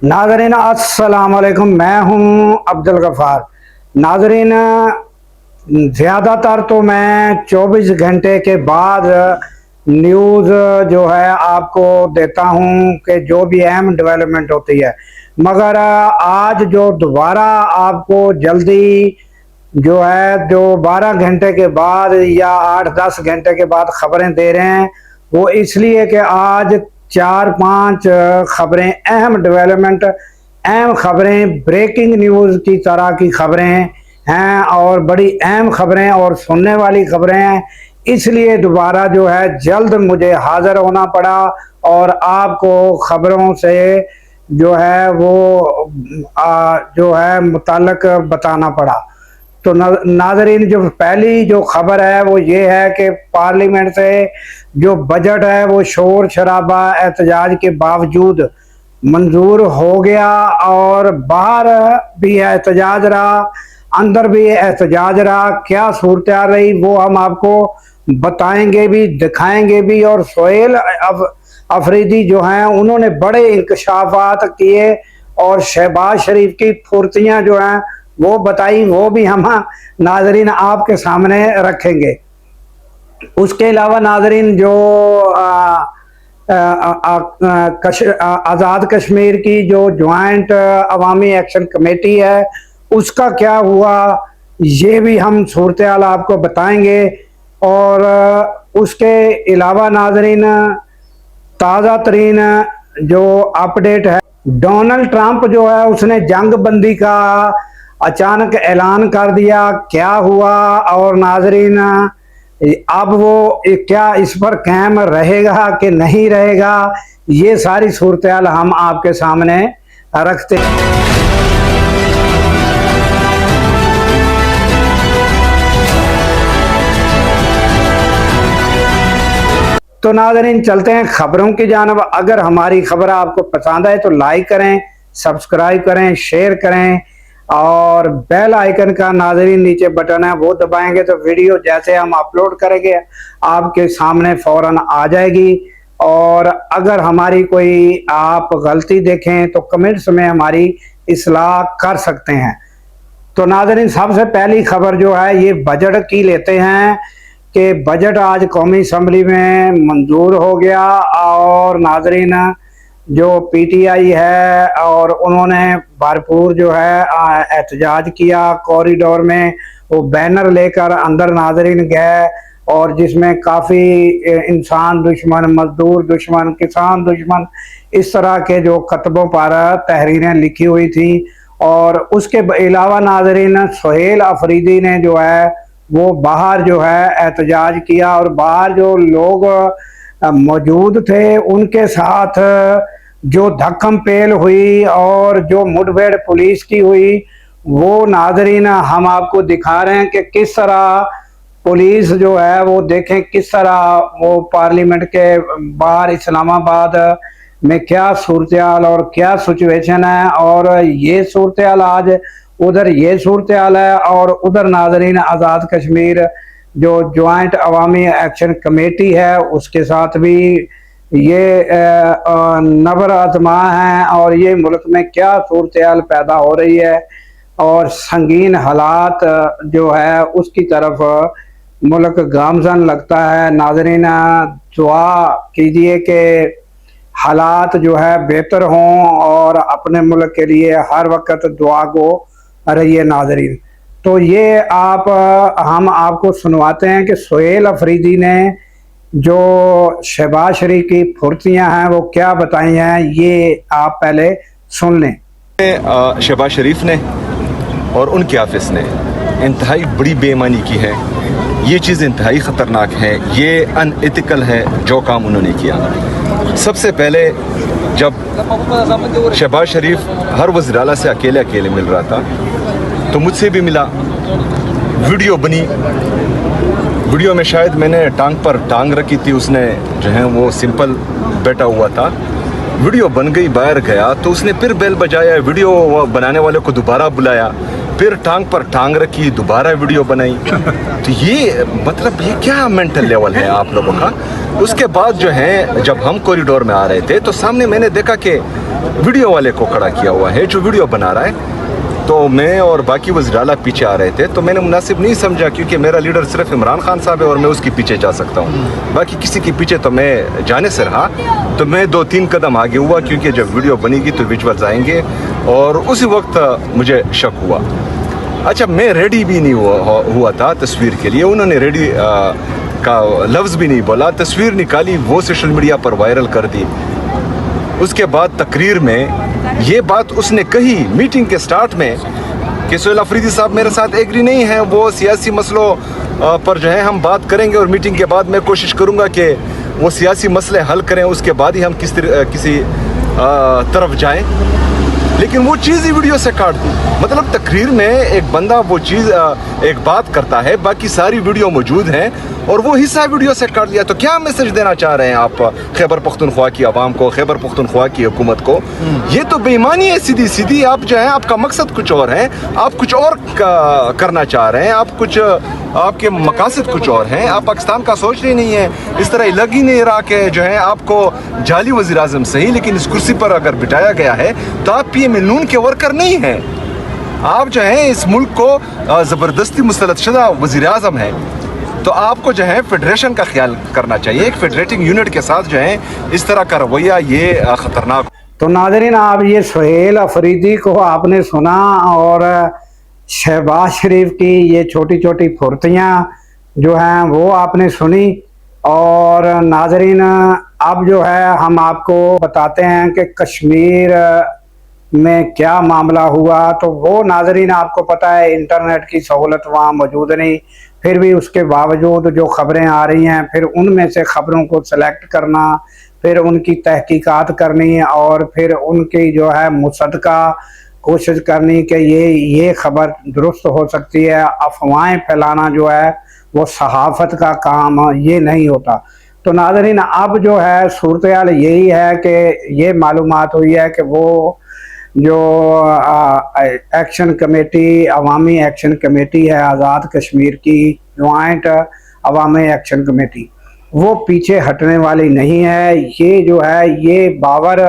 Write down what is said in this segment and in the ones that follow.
नाज़रीन अस्सलाम वालेकुम, मैं हूं अब्दुल गफ़ार। नाज़रीन, ज़्यादातर तो मैं 24 घंटे के बाद न्यूज़ जो है आपको देता हूं कि जो भी अहम डेवलपमेंट होती है, मगर आज जो दोबारा आपको जल्दी जो है जो 12 घंटे के बाद या 8-10 घंटे के बाद खबरें दे रहे हैं, वो इसलिए कि आज 4-5 खबरें अहम डेवलपमेंट, अहम खबरें, ब्रेकिंग न्यूज़ की तरह की खबरें हैं और बड़ी अहम खबरें और सुनने वाली खबरें हैं। इसलिए दोबारा जो है जल्द मुझे हाज़िर होना पड़ा और आपको खबरों से जो है वो जो है मुताल्लिक़ बताना पड़ा। तो नाज़रीन, जो पहली जो खबर है वो ये है कि पार्लियामेंट से जो बजट है वो शोर शराबा एहतजाज के बावजूद मंजूर हो गया और बाहर भी एहतजाज रहा, अंदर भी एहतजाज रहा। क्या सूरत रही वो हम आपको बताएंगे भी, दिखाएंगे भी। और सोहेल अफरीदी जो हैं उन्होंने बड़े इंकशाफात किए और शहबाज शरीफ की फुर्तियाँ जो हैं वो बताई, वो भी हम नाजरीन आपके सामने रखेंगे। उसके अलावा नाजरीन जो आज़ाद कश्मीर की जो ज्वाइंट अवामी एक्शन कमेटी है उसका क्या हुआ, ये भी हम सूरत हाल आपको बताएंगे। और उसके अलावा नाजरीन ताज़ा तरीन जो अपडेट है, डोनाल्ड ट्रंप जो है उसने जंग बंदी का अचानक ऐलान कर दिया। क्या हुआ और नाजरीन अब वो क्या इस पर कायम रहेगा कि नहीं रहेगा, ये सारी सूरत हाल हम आपके सामने रखते हैं। तो नाज़रीन चलते हैं खबरों की जानिब। अगर हमारी खबर आपको पसंद आए तो लाइक करें, सब्सक्राइब करें, शेयर करें और बेल आइकन का नाज़रीन नीचे बटन है वो दबाएंगे तो वीडियो जैसे हम अपलोड करेंगे आपके सामने फ़ौरन आ जाएगी। और अगर हमारी कोई आप गलती देखें तो कमेंट्स में हमारी इस्लाह कर सकते हैं। तो नाज़रीन सबसे पहली खबर जो है ये बजट की लेते हैं कि बजट आज कौमी असम्बली में मंजूर हो गया। और नाज़रीन जो पीटीआई है और उन्होंने भरपूर जो है एहतजाज किया, कॉरिडोर में वो बैनर लेकर अंदर नाज़रीन गए और जिसमें काफ़ी इंसान दुश्मन, मजदूर दुश्मन, किसान दुश्मन, इस तरह के जो कतबों पर तहरीरें लिखी हुई थी। और उसके अलावा नाज़रीन सोहेल अफरीदी ने जो है वो बाहर जो है एहतजाज किया और बाहर जो लोग मौजूद थे उनके साथ जो धक्कम पेल हुई और जो मुठभेड़ पुलिस की हुई वो नाज़रीन हम आपको दिखा रहे हैं कि किस तरह पुलिस जो है वो देखें किस तरह वो पार्लियामेंट के बाहर इस्लामाबाद में क्या सूरत हाल और क्या सिचुएशन है। और ये सूरत हाल आज उधर ये सूरत हाल है और उधर नाज़रीन आज़ाद कश्मीर जो ज्वाइंट अवामी एक्शन कमेटी है उसके साथ भी ये नबर आजमा है और ये मुल्क में क्या सूरत हाल पैदा हो रही है और संगीन हालात जो है उसकी तरफ मुल्क गामजन लगता है। नाज़रीन दुआ कीजिए कि हालात जो है बेहतर हों और अपने मुल्क के लिए हर वक्त दुआ को रहिए नाज़रीन। तो ये हम आपको सुनवाते हैं कि सोहेल अफरीदी ने जो शहबाज शरीफ की फुर्तियां हैं वो क्या बताई हैं, ये आप पहले सुन लें। शहबाज शरीफ ने और उनके ऑफिस ने इंतहाई बड़ी बेईमानी की है। ये चीज़ इंतहाई ख़तरनाक है, ये अनएथिकल है जो काम उन्होंने किया। सबसे पहले जब शहबाज शरीफ हर वज़ीर आला से अकेले मिल रहा था तो मुझसे भी मिला, वीडियो बनी। वीडियो में शायद मैंने टांग पर टांग रखी थी, उसने जो है वो सिंपल बैठा हुआ था। वीडियो बन गई, बाहर गया तो उसने फिर बेल बजाया, वीडियो बनाने वाले को दोबारा बुलाया, फिर टांग पर टांग रखी, दोबारा वीडियो बनाई। तो ये मतलब ये क्या मेंटल लेवल है आप लोगों का। उसके बाद जो है जब हम कॉरिडोर में आ रहे थे तो सामने मैंने देखा कि वीडियो वाले को खड़ा किया हुआ है जो वीडियो बना रहा है। तो मैं और बाकी वज़ीर-ए-आला पीछे आ रहे थे, तो मैंने मुनासिब नहीं समझा क्योंकि मेरा लीडर सिर्फ इमरान खान साहब है और मैं उसके पीछे जा सकता हूँ, बाकी किसी के पीछे तो मैं जाने से रहा। तो मैं 2-3 कदम आगे हुआ क्योंकि जब वीडियो बनेगी तो विजुअल्स आएंगे, और उसी वक्त मुझे शक हुआ। अच्छा, मैं रेडी भी नहीं हुआ था तस्वीर के लिए, उन्होंने रेडी का लफ्ज़ भी नहीं बोला, तस्वीर निकाली, वो सोशल मीडिया पर वायरल कर दी। उसके बाद तकरीर में ये बात उसने कही मीटिंग के स्टार्ट में कि सोहेल अफरीदी साहब मेरे साथ एग्री नहीं है, वो सियासी मसलों पर जो है हम बात करेंगे और मीटिंग के बाद मैं कोशिश करूंगा कि वो सियासी मसले हल करें, उसके बाद ही हम किसी तरफ जाएं। लेकिन वो चीज़ ही वीडियो से काट दी। मतलब तकरीर में एक बंदा वो चीज़ एक बात करता है, बाकी सारी वीडियो मौजूद हैं और वो हिस्सा वीडियो से काट लिया। तो क्या मैसेज देना चाह रहे हैं आप खैबर पख्तूनख्वा की आवाम को, खैबर पख्तूनख्वा की हुकूमत को? ये तो बेईमानी है सीधी सीधी। आप जो है आपका मकसद कुछ और है, आप कुछ और करना चाह रहे हैं, आप कुछ आपके मकासद कुछ और हैं, आप पाकिस्तान का सोच रहे नहीं है। इस तरह लग ही नहीं रहा कि जो है आपको जाली वज़ीर आज़म सही, लेकिन इस कुर्सी पर अगर बिठाया गया है तो आप PMNN के वर्कर नहीं हैं। आप जो है इस मुल्क को ज़बरदस्ती मुसल्लत शुदा वज़ीर आज़म है, तो आपको जो है फेडरेशन का ख्याल करना चाहिए। एक फेडरेटिंग यूनिट के साथ जो है इस तरह का रवैया ये ख़तरनाक। तो नाज़रीन, आप ये सोहेल अफरीदी को आपने सुना और शहबाज शरीफ की ये छोटी छोटी फुर्तियाँ जो हैं वो आपने सुनी। और नाज़रीन, अब जो है हम आपको बताते हैं कि कश्मीर में क्या मामला हुआ। तो वो नाज़रीन आपको पता है इंटरनेट की सहूलत वहाँ मौजूद नहीं, फिर भी उसके बावजूद जो ख़बरें आ रही हैं फिर उनमें से ख़बरों को सेलेक्ट करना, फिर उनकी तहकीकात करनी और फिर उनकी जो है मुसद्दका कोशिश करनी कि ये ख़बर दुरुस्त हो सकती है। अफवाहें फैलाना जो है वो सहाफ़त का काम ये नहीं होता। तो नाज़रीन, अब जो है सूरत हाल यही है कि ये मालूमात हुई है कि वो जो एक्शन कमेटी, अवामी एक्शन कमेटी है आज़ाद कश्मीर की, जॉइंट अवामी एक्शन कमेटी, वो पीछे हटने वाली नहीं है। ये जो है ये बावर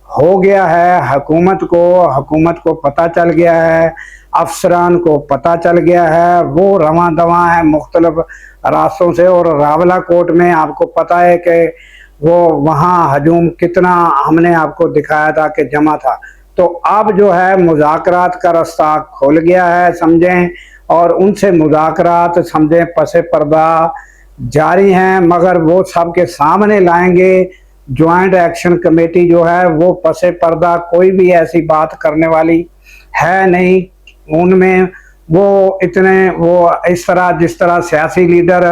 हो गया है हुकूमत को पता चल गया है, अफसरान को पता चल गया है, वो रवां दवां है मुख्तलिफ रास्तों से। और रावला कोट में आपको पता है कि वो वहाँ हजूम कितना हमने आपको दिखाया था कि जमा था। तो अब जो है मुज़ाकरात का रास्ता खुल गया है समझें, और उनसे मुज़ाकरात समझें पसे पर्दा जारी हैं, मगर वो सब के सामने लाएंगे। जॉइंट एक्शन कमेटी जो है वो पसे पर्दा कोई भी ऐसी बात करने वाली है नहीं। उनमें वो इतने वो इस तरह जिस तरह सियासी लीडर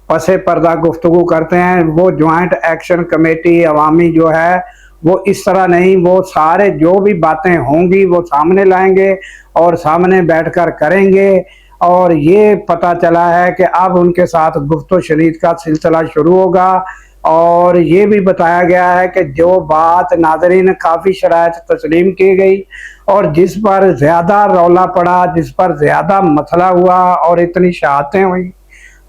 पसे पर्दा गुफ्तगू करते हैं, वो जॉइंट एक्शन कमेटी अवामी जो है वो इस तरह नहीं। वो सारे जो भी बातें होंगी वो सामने लाएंगे और सामने बैठकर करेंगे। और ये पता चला है कि अब उनके साथ गुफ्तो शनीद का सिलसिला शुरू होगा। और ये भी बताया गया है कि जो बात नाज़रीन काफ़ी शराइत तस्लीम की गई और जिस पर ज़्यादा रौला पड़ा, जिस पर ज़्यादा मसला हुआ और इतनी शहादतें हुई,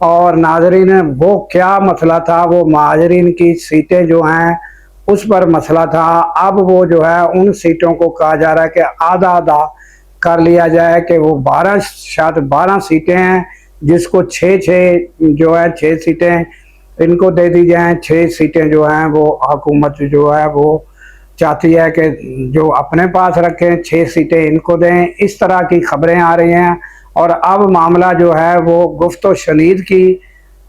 और नाज़रीन वो क्या मसला था, वो महाजरीन की सीटें जो हैं उस पर मसला था। अब वो जो है उन सीटों को कहा जा रहा है कि आधा आधा कर लिया जाए, कि वो 12 सीटें हैं जिसको 6 जो है 6 सीटें इनको दे दी जाएँ। 6 सीटें जो हैं वो हुकूमत जो है वो चाहती है कि जो अपने पास रखें, 6 सीटें इनको दें। इस तरह की खबरें आ रही हैं और अब मामला जो है वो गुफ्तो शनीद की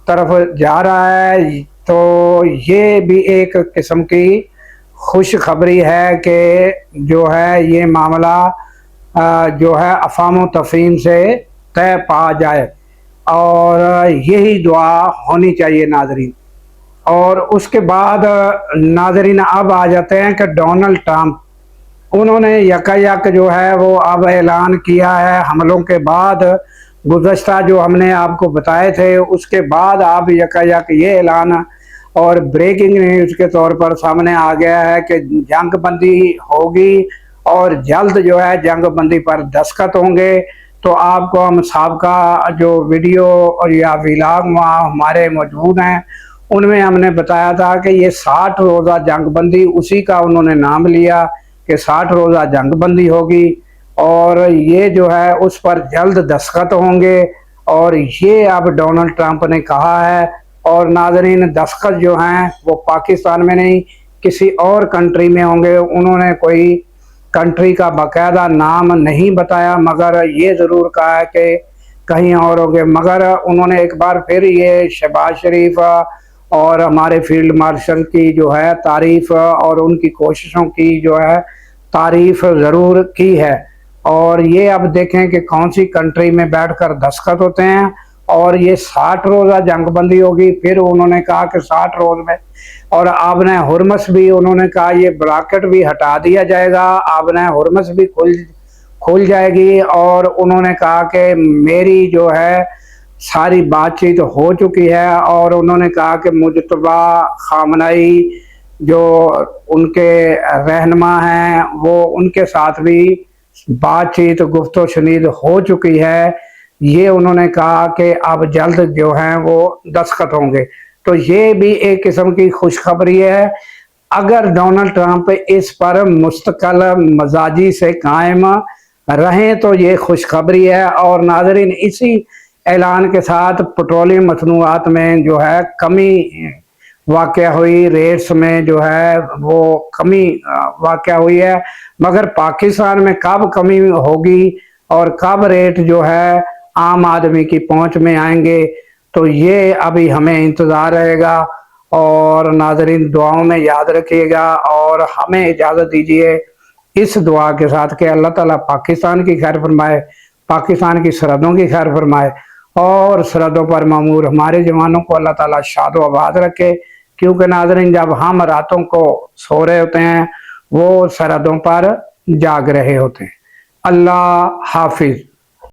तरफ जा रहा है। तो ये भी एक किस्म की खुश खबरी है कि जो है ये मामला जो है अफ़ाम तफ़हीम से तय पा जाए, और यही दुआ होनी चाहिए नाज़रीन। और उसके बाद नाज़रीन अब आ जाते हैं कि डोनाल्ड ट्रंप, उन्होंने यकायक जो है वो अब ऐलान किया है हमलों के बाद, गुज़श्ता जो हमने आपको बताए थे उसके बाद अब यकायक ये ऐलान और ब्रेकिंग न्यूज़ के तौर पर सामने आ गया है कि जंग बंदी होगी और जल्द जो है जंग बंदी पर दस्तखत होंगे। तो आपको हम साबका जो वीडियो और या व्लॉग वहाँ हमारे मौजूद हैं उनमें हमने बताया था कि ये 60 रोज़ा जंग बंदी, उसी का उन्होंने नाम लिया कि 60 रोज़ा जंग बंदी होगी और ये जो है उस पर जल्द दस्तखत होंगे। और ये अब डोनाल्ड ट्रंप ने कहा है। और नाज़रीन, दस्तखत जो हैं वो पाकिस्तान में नहीं किसी और कंट्री में होंगे। उन्होंने कोई कंट्री का बाकायदा नाम नहीं बताया, मगर ये ज़रूर कहा है कि कहीं और होंगे। मगर उन्होंने एक बार फिर ये शहबाज शरीफ और हमारे फील्ड मार्शल की जो है तारीफ़ और उनकी कोशिशों की जो है तारीफ़ ज़रूर की है। और ये अब देखें कि कौन सी कंट्री में बैठकर दस्तखत होते हैं। और ये 60 रोज़ा जंग बंदी होगी। फिर उन्होंने कहा कि 60 रोज़ में, और आबने हुरमस भी उन्होंने कहा ये ब्रैकेट भी हटा दिया जाएगा, आबने हुरमस भी खुल जाएगी। और उन्होंने कहा कि मेरी जो है सारी बातचीत हो चुकी है। और उन्होंने कहा कि मुजतबा खामनाई जो उनके रहनुमा हैं वो उनके साथ भी बातचीत गुफ्तो शनीद हो चुकी है। ये उन्होंने कहा कि अब जल्द जो हैं वो दस्तखत होंगे। तो ये भी एक किस्म की खुशखबरी है। अगर डोनाल्ड ट्रंप इस पर मुस्तकिल मजाजी से कायम रहें तो ये खुशखबरी है। और नाज़रीन, इसी ऐलान के साथ पेट्रोलियम मसनूआत में जो है कमी वाक़या हुई, रेट्स में जो है वो कमी वाक़या हुई है। मगर पाकिस्तान में कब कमी होगी और कब रेट जो है आम आदमी की पहुंच में आएंगे, तो ये अभी हमें इंतज़ार रहेगा। और नाज़रीन, दुआओं में याद रखिएगा और हमें इजाज़त दीजिए इस दुआ के साथ कि अल्लाह ताला पाकिस्तान की खैर फरमाए, पाकिस्तान की सरहदों की खैर फरमाए और सरहदों पर मामूर हमारे जवानों को अल्लाह ताला शाद आबाद रखे। क्योंकि नाज़रीन, जब हम रातों को सो रहे होते हैं वो सरहदों पर जाग रहे होते हैं। अल्लाह हाफिज।